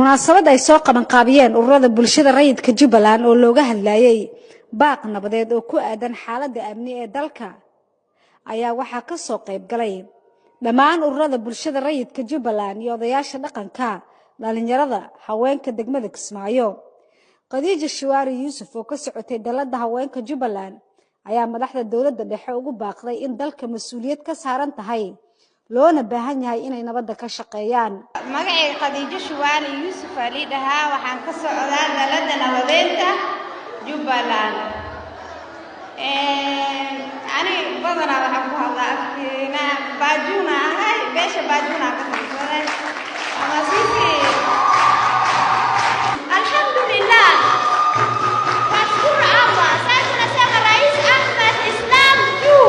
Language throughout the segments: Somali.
munaasabad ay soo qaban qaabiyeen ururada bulshada rayidka Jubbaland oo looga hadlayay baaq nabadeed oo ku aadan xaaladda amni ee dalka ayaa waxa ka soo qayb galay dhammaan ururada bulshada rayidka Jubbaland iyo odayaasha dhaqanka dhalinyarada haweenka degmada Kismaayo. Khadiija Shuwaari Yuusuf oo ka socotay dalada haweenka Jubbaland ayaa madaxda dawladda dhexe ugu baaqday in dalka mas'uuliyad ka saaran tahay loona baahan yahay inay nabadda ka shaqeeyaan. Magacayga Khadiija Shuwaari Yuusuf ali dhahaa waxaan ka socdaa dalada nabadeynta Jubbaland. ani badanaa waxaan ku hadlaa afkeena Baajuuna ahay beesha Baajuuna ka tirsaday ama sisi alhamdulillah nashukuru Allah. Sasa nasema Rais Ahmed Islam juu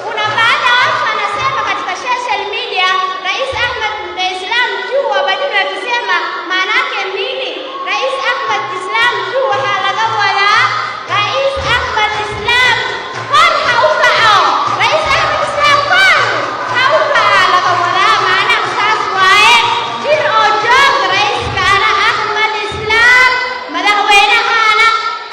kuna baada watu wanasema katika social media Rais Ahmed Islam juu wa Baajuuna akisema maana yake nini? Rais Ahmed Islam juu waxaa laga wadaa Rais Ahmed Islam kor ha u kaco. Rais Ahmed Islam kor ha u kaco laga wadaa maanaha saas waaye jir oo joog raiiskaana Ahmed Islam madaxweynahana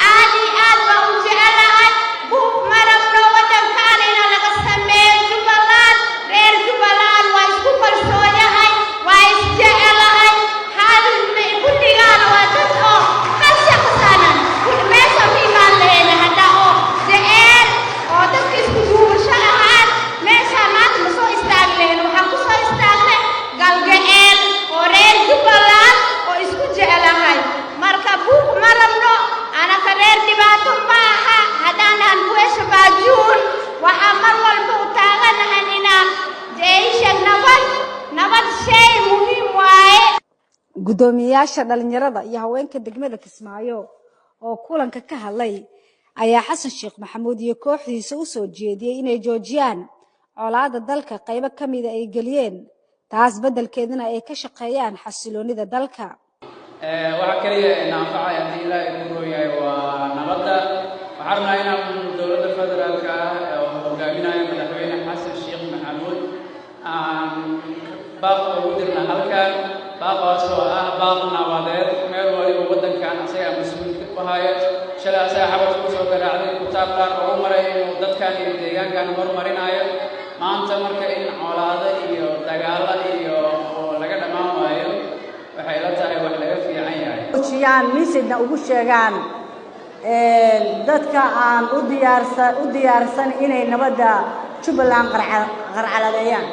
aad iyo aad baan u jecelahay buuq ma rabno wadankaana in laga sameeyo Jubbaland. Reer Jubbaland waa isku kalsoon yahay waa isjecelahay kulligaana waa dad oo hal shaqsanan meesha u imaan laheena hadda oo jecel oo dadka isku duubasho ahaan meeshaan maanta ma soo istaagi laheyn. waxaan ku soo istaagnay galgaceel oo reer Jubbaland oo isku jecelahay marka buuq ma rabno anaka reer dhibaato ma aha haddaan buesha Baajuun waxaa mar walba u taaganahay inaan jeesha nabad shay muhiim waaye. Gudoomiyaasha dhalinyarada iyo haweenka degmada Kismaayo oo kulanka ka hadlay ayaa Xasan Sheekh Maxamuud iyo kooxdiisa u soo jeediyay inay joojiyaan colaadda dalka qaybo kamid ay galiyeen taas bedelkeedina ay ka shaqeeyaan xasiloonida dalka. waxa kaliya in anfacay hadii Ilaahay uu rooyahay waa nabadda. waxaan rabnaa inaan dawladda federaalka oo hogaaminayo madaxweyne Xasan Sheekh Maxamuud aan baaq ugu dirna halkan baaqaas oo ah baaq nabadeed meel waliba wadankan asaga mas'uuliyad ku haya shalay asaga xabad ku soo garaacday kutaabkaan ugu maray inuu dadkan iyo deegaankan horumarinayo maanta marka in colaado iyo dagaalo iyo laga dhamaan waayo waxay la tahay wax laga fiican yahay jiyaan misidna ugu sheegaan dadka aan u diyaarsan inay nabadda Jubbaland qarcaladeeyaan.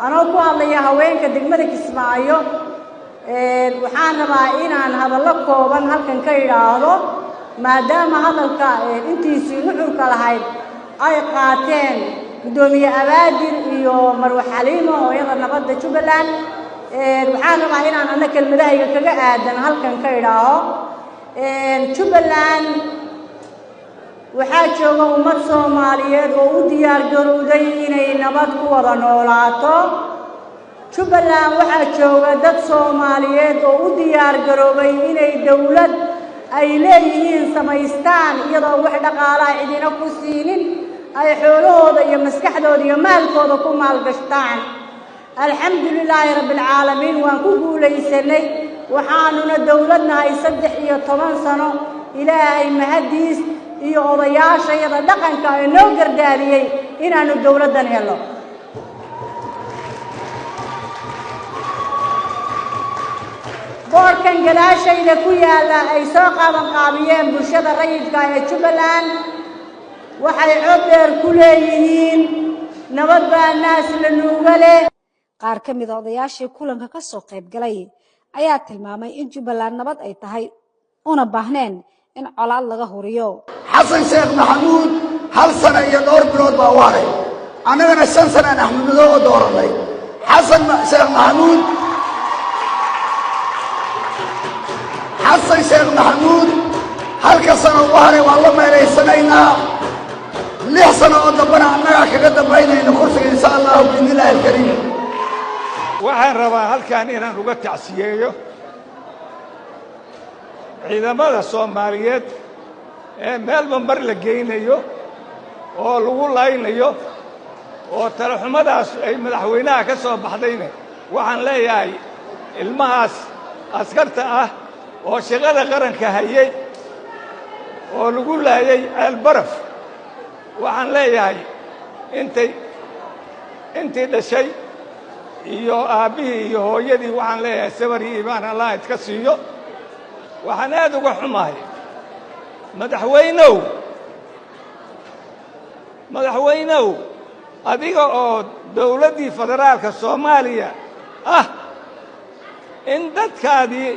anoo ku hadlaya haweenka degmada Kismaayo waxaan rabaa inaan hadallo kooban halkan ka yiraahdo maadaama hadalka intiisii nuxurka lahayd ay qaateen gudoomiye Abaadir iyo Marwe Xaliimo hooyada nabadda Jubbaland. waxaan rabaa inaan ana kelmadahayga kaga aadan halkan ka yiraahdo Jubbaland waxaa jooga ummad Soomaaliyeed oo u diyaar garowday inay nabad ku wada noolaato. Jubbaland waxaa jooga dad Soomaaliyeed oo u diyaar garoobay inay dawlad ay leeyihiin samaystaan iyadoo wax dhaqaalaha cidina ku siinin ay xoolahooda iyo maskaxdooda iyo maalkooda ku maalgashtaan. alxamdulilaahi rabbil caalamiin waan ku guulaysanay waxaanuna dawladnahay 13 sano. ilaahay mahadiis iyo odayaashayada dhaqanka ay noo gardaariyay inaanu dawladdan helo. boorkan gadaashayda ku yaala ay soo qaabiyeen bulshada rayidka ee Jubbaland waxay cod dheer ku leeyihiin nabad baa naas la nuuga leh. qaar ka mid ah odayaashii kulanka ka soo qayb galay ayaa tilmaamay in Jubbaland nabad ay tahay una baahneen in colaad laga horiyo. Xasan Sheekh Maxamuud hal sano iyo dhowr bilood baa waaray annagana 5 sano aan Axmed Madow oo dooranay. Xasan Sheekh Maxamuud halka sano waaray waa la meeleysanaynaa 6 sano oo dambana annaga kaga dambaynayna kursiga insha Allah biidhnillaahi alkariim. waxaan rabaa halkan inaan uga tacsiyeeyo ciidamada Soomaaliyeed ee meelba mar la geynayo oo lagu laynayo oo talaxumadaas ay madaxweynaha ka soo baxdayna waxaan leeyahay ilmahaas askarta ah oo shaqada qaranka hayay oo lagu laayay ceelbaraf waxaan leeyahay intii dhashay iyo aabbihii iyo hooyadii waxaan leeyahay sabar iyo iimaan allah idka siiyo waxaan aad uga xumahay madaxweynow adiga oo dawladdii federaalka soomaaliya ah in dadkaadii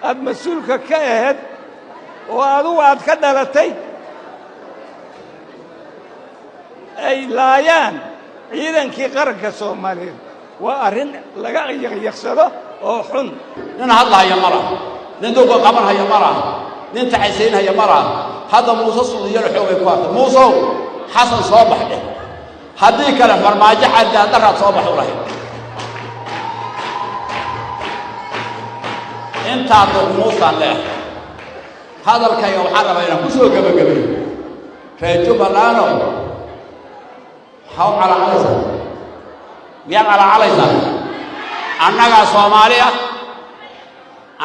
aad mas-uulka ka ahayd oo adugu aad ka dhalatay ay laayaan ciidankii qaranka soomaaliyeed waa arrin laga yaqyaqsado oo xun nin hadlahaya ma laha nin dowga qabanhaya ma laha nin tacaysaynhaya ma laha hadda muuse suudiyalo xoogay ku hartay muusow xasan soo baxdhe haddii kale farmaajo cadaadarraad soo baxu lahayd intaad muusaan leehay hadalkayga waxaan rabaa inaan ku soo gebagabayo reer jubbaland maxaa u calaacalaysaa miyaad calaacalaysaa annagaa soomaaliya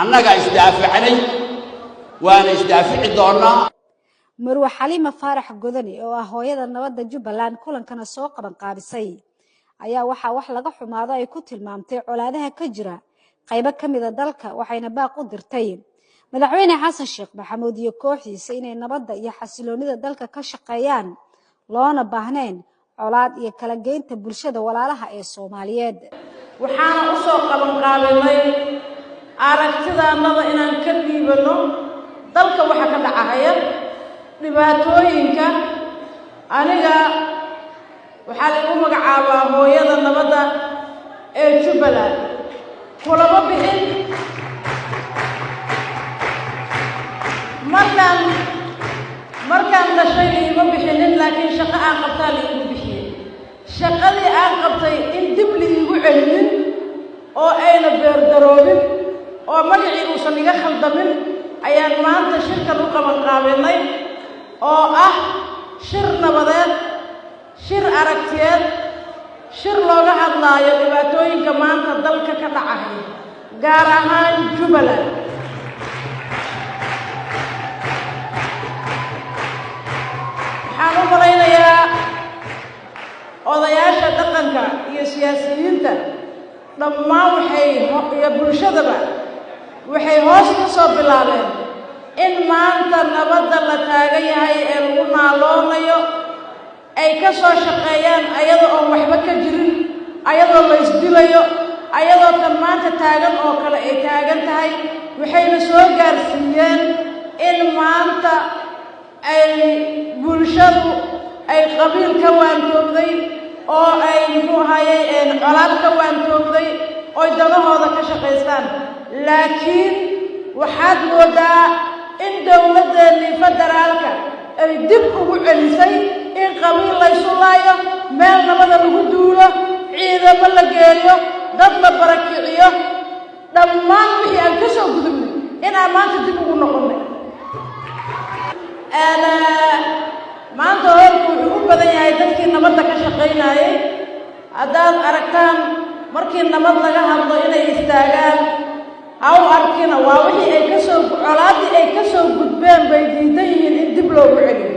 annagaa isdaaficnay waana isdaafici doonnaa marwe xaliima faarax godani oo ah hooyada nabadda jubbaland kulankana soo qabanqaabisay ayaa waxaa wax laga xumaado ay ku tilmaamtay colaadaha ka jira qaybo ka mida dalka waxayna baaq u dirtay madaxweyne xasan sheekh maxamuud iyo kooxdiisa inay nabadda iyo xasiloonida dalka ka shaqeeyaan loona baahnayn colaad iyo kala geynta bulshada walaalaha ee Soomaaliyeed waxaana u soo qabanqaabinay aragtidaanada inaan ka dhiibano dalka waxa ka dhacaya dhibaatooyinka aniga waxaa lagu magacaabaa hooyada nabadda ee Jubbaland kulama bixin markaan dhashay liima bixinin laakiin shaqo aan qabtaa liigu bixiyey shaqadii aan qabtay in dib liigu celinin oo ayna beerdaroobin oo magacii uusan iga khaldamin ayaan maanta shirkan u qabanqaabinay oo ah shir nabadeed shir aragtiyeed shir looga hadlaayo dhibaatooyinka maanta dalka ka dhacaya gaar ahaan Jubbaland waxaan u malaynayaa odayaasha dhaqanka iyo siyaasiyiinta dhammaan iyo bulshadaba waxay hoos ka soo bilaabeen in maanta nabadda la taagan yahay ee lagu naaloonayo ay ka soo shaqeeyaan ayadoo aan waxba ka jirin ayadoo la isdilayo ayadoo tan maanta taagan oo kale ay taagan tahay waxayna soo gaarsiiyeen in maanta ay bulshadu ay qabiil ka waantoogday oo ay muxuu ahayey colaad ka waantoogday oo danahooda ka shaqaystaan laakiin waxaad moodaa in dowladdeennii federaalka ay dib ugu celisay in qabiil laysu laayo meel nabada lagu duulo ciidamo la geeyo dad la barakiciyo dhammaan wixii aan ka soo gudubnay inaan maanta dib ugu noqonnay maanta hoolku wuxuu u badan yahay dadkii nabadda ka shaqaynayay haddaad aragtaan markii nabad laga hadlo inay istaagaan ha u arkina waa wixii ay colaadii ay ka soo gudbeen bay diidan yihiin in dib loogu celiyo